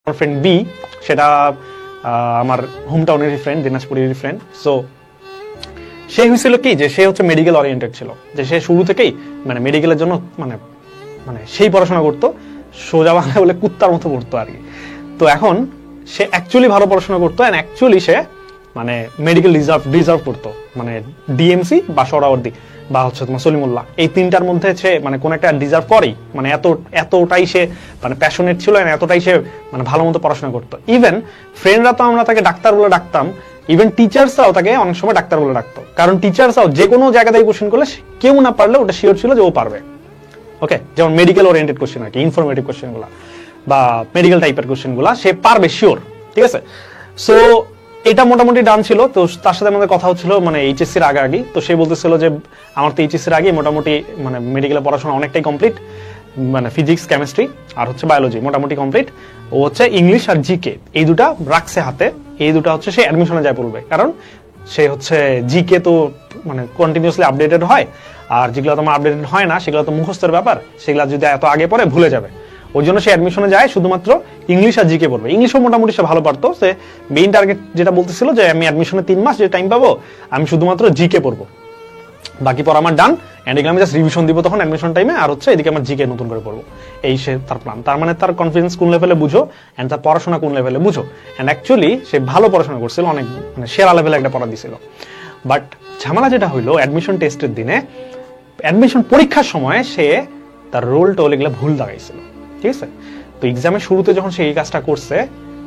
আমার friend B, সেটা আমার হোম টাউনেরই ফ্রেন্ড, দিনাজপুরেরই ফ্রেন্ড। সো সে হয়েছিল কি যে সে হচ্ছে মেডিকেল ওরিয়েন্টেড ছিল, যে সে শুরু থেকেই মানে মেডিকেলের জন্য মানে মানে সেই পড়াশোনা করতো, সোজা বাংলা বলে কুত্তার মতো পড়তো আর কি। তো এখন সে অ্যাকচুয়ালি ভালো পড়াশোনা করতো, অ্যান্ড অ্যাকচুয়ালি সে মানে মেডিকেল ডিজার্ভ করতো, মানে ডিএমসি বা সোহরাওয়ার্দী বা হচ্ছে তোমার সলিমুল্লাহ, এই তিনটার মধ্যে সে মানে কোন একটা ডিজার্ভ করেই, মানে এতটাই সে মানে প্যাশনেট ছিল, এতটাই সে মানে ভালো মতো পড়াশোনা করতো। ইভেন ফ্রেন্ডরা তো আমরা তাকে ডাক্তার বলে ডাকতাম, ইভেন টিচার্সরাও তাকে অনেক সময় ডাক্তার বলে ডাকতো, কারণ টিচার্সরাও যে কোনো জায়গা থেকে কোশ্চেন করলে কেউ না পারলে ওটা শিওর ছিল যে ও পারবে। ওকে, যেমন মেডিকেল ওরিয়েন্টেড কোশ্চেন আর কি, ইনফরমেটিভ কোশ্চেন গুলা বা মেডিকেল টাইপের কোশ্চেন গুলা সে পারবে শিওর, ঠিক আছে। সো এটা মোটামুটি ডান ছিল। তো তার সাথে আমাদের কথা হচ্ছিল মানে এইচএসসির আগে। তো সে বলতেছিল যে আমার তো এইচএসসির আগে মোটামুটি মানে মেডিকেলের পড়াশোনা অনেকটাই কমপ্লিট, মানে ফিজিক্স, কেমিস্ট্রি আর হচ্ছে বায়োলজি মোটামুটি কমপ্লিট। ও হচ্ছে ইংলিশ আর জিকে এই দুটা রাখছে হাতে, এই দুটা হচ্ছে সে অ্যাডমিশনে যায় পড়বে, কারণ সে হচ্ছে জিকে তো মানে কন্টিনিউসলি আপডেটেড হয়, আর যেগুলো তোমার আপডেটেড হয় না সেগুলো তো মুখস্থের ব্যাপার, সেগুলো যদি এত আগে পড়ে ভুলে যাবে। ওই জন্য সে অ্যাডমিশনে যায় শুধুমাত্র ইংলিশ আর জিকে পড়বে। ইংলিশও মোটামুটি সে ভালো পারতো। সে মেইন টার্গেট যেটা বলতেছিল যে আমি অ্যাডমিশনে 3 মাস যে টাইম পাবো আমি শুধুমাত্র জিকে পড়বো, বাকি পর আমার ডান, এন্ড এগুলো আমি জাস্ট রিভিশন দিব তখন অ্যাডমিশন টাইমে, আর হচ্ছে এদিকে আমার জিকে নতুন করে পড়বো, এই সে তার প্ল্যান। তার মানে তার কনফিডেন্স কোন লেভেলে বুঝো, এন্ড তার পড়াশোনা কোন লেভেলে বুঝো। এন্ড অ্যাকচুয়ালি সে ভালো পড়াশোনা করছিল, অনেক মানে সেরা লেভেলে একটা পড়া দিছিল। বাট ঝামেলা যেটা হইলো অ্যাডমিশন টেস্টের দিনে, অ্যাডমিশন পরীক্ষার সময় সে তার রোল টোল এগুলো ভুল দাগাইছিল, ঠিক আছে। তো এক্সামের শুরুতে যখন সে এই কাজটা করছে,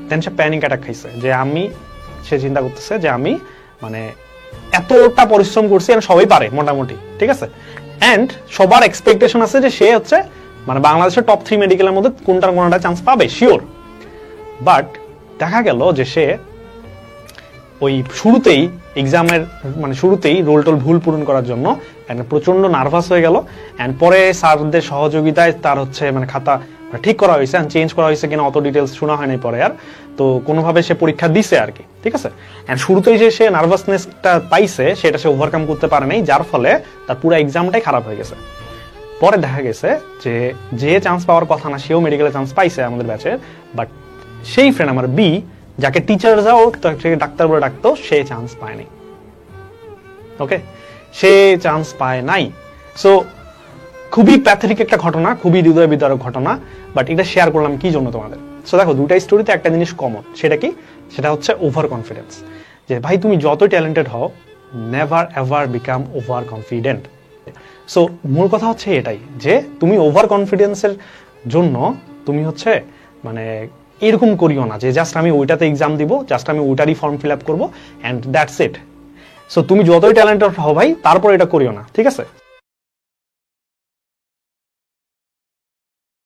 দেন সে প্যানিক অ্যাটাক খাইছে, যে সে চিন্তা করতেছে যে আমি মানে এতটা পরিশ্রম করছি, আর সবাই পারে মোটামুটি, ঠিক আছে। এন্ড সবার এক্সপেকটেশন আছে যে সে হচ্ছে মানে বাংলাদেশের টপ 3 মেডিকেলের মধ্যে কোনটা চান্স পাবে শিওর। বাট দেখা গেল যে সে ওই শুরুতেই এক্সামের মানে শুরুতেই রোল টোল ভুল পূরণ করার জন্য প্রচন্ড নার্ভাস হয়ে গেল। এন্ড পরে স্যারদের সহযোগিতায় তার হচ্ছে মানে খাতা ঠিক করা হয়েছে, চেঞ্জ করা হয়েছে কিনা অত ডিটেলস শোনা হয়নি পরে আর। তো কোনোভাবে সে পরীক্ষা দিছে আর কি, ঠিক আছে। এন্ড শুরুতেই যে সে নার্ভাসনেসটা পাইছে সেটা সে ওভারকাম করতে পারে নাই, যার ফলে তার পুরো এক্সামটাই খারাপ হয়ে গেছে। পরে দেখা গেছে যে চান্স পাওয়ার কথা না সেও মেডিকেলে চান্স পাইছে আমাদের ব্যাচের, বাট সেই ফ্রেন্ড আমার বি, যাকে টিচাররাও তাকে ডাক্তার বলে ডাকতো, সে চান্স পায়নি। ওকে, সে চান্স পায় নাই। সো খুবই প্যাথেটিক একটা ঘটনা, খুবই হৃদয় বিদারক ঘটনা, বাট এটা শেয়ার করলাম কি জন্য তোমাদের। সো দেখো দুইটা স্টোরিতে একটা জিনিস কমন, সেটা কি? সেটা হচ্ছে ওভার কনফিডেন্স। যে ভাই তুমি যতই ট্যালেন্টেড হও, never ever become over confident. So মূল কথা হচ্ছে এটাই, যে তুমি ওভার কনফিডেন্সের জন্য তুমি হচ্ছে মানে এরকম করিও না যে জাস্ট আমি ওইটাতে এক্সাম দিব, জাস্ট আমি ওইটারই ফর্ম ফিল আপ করবো, অ্যান্ড দ্যাটস ইট। সো তুমি যতই ট্যালেন্টেড হও ভাই, তারপর এটা করিও না, ঠিক আছে।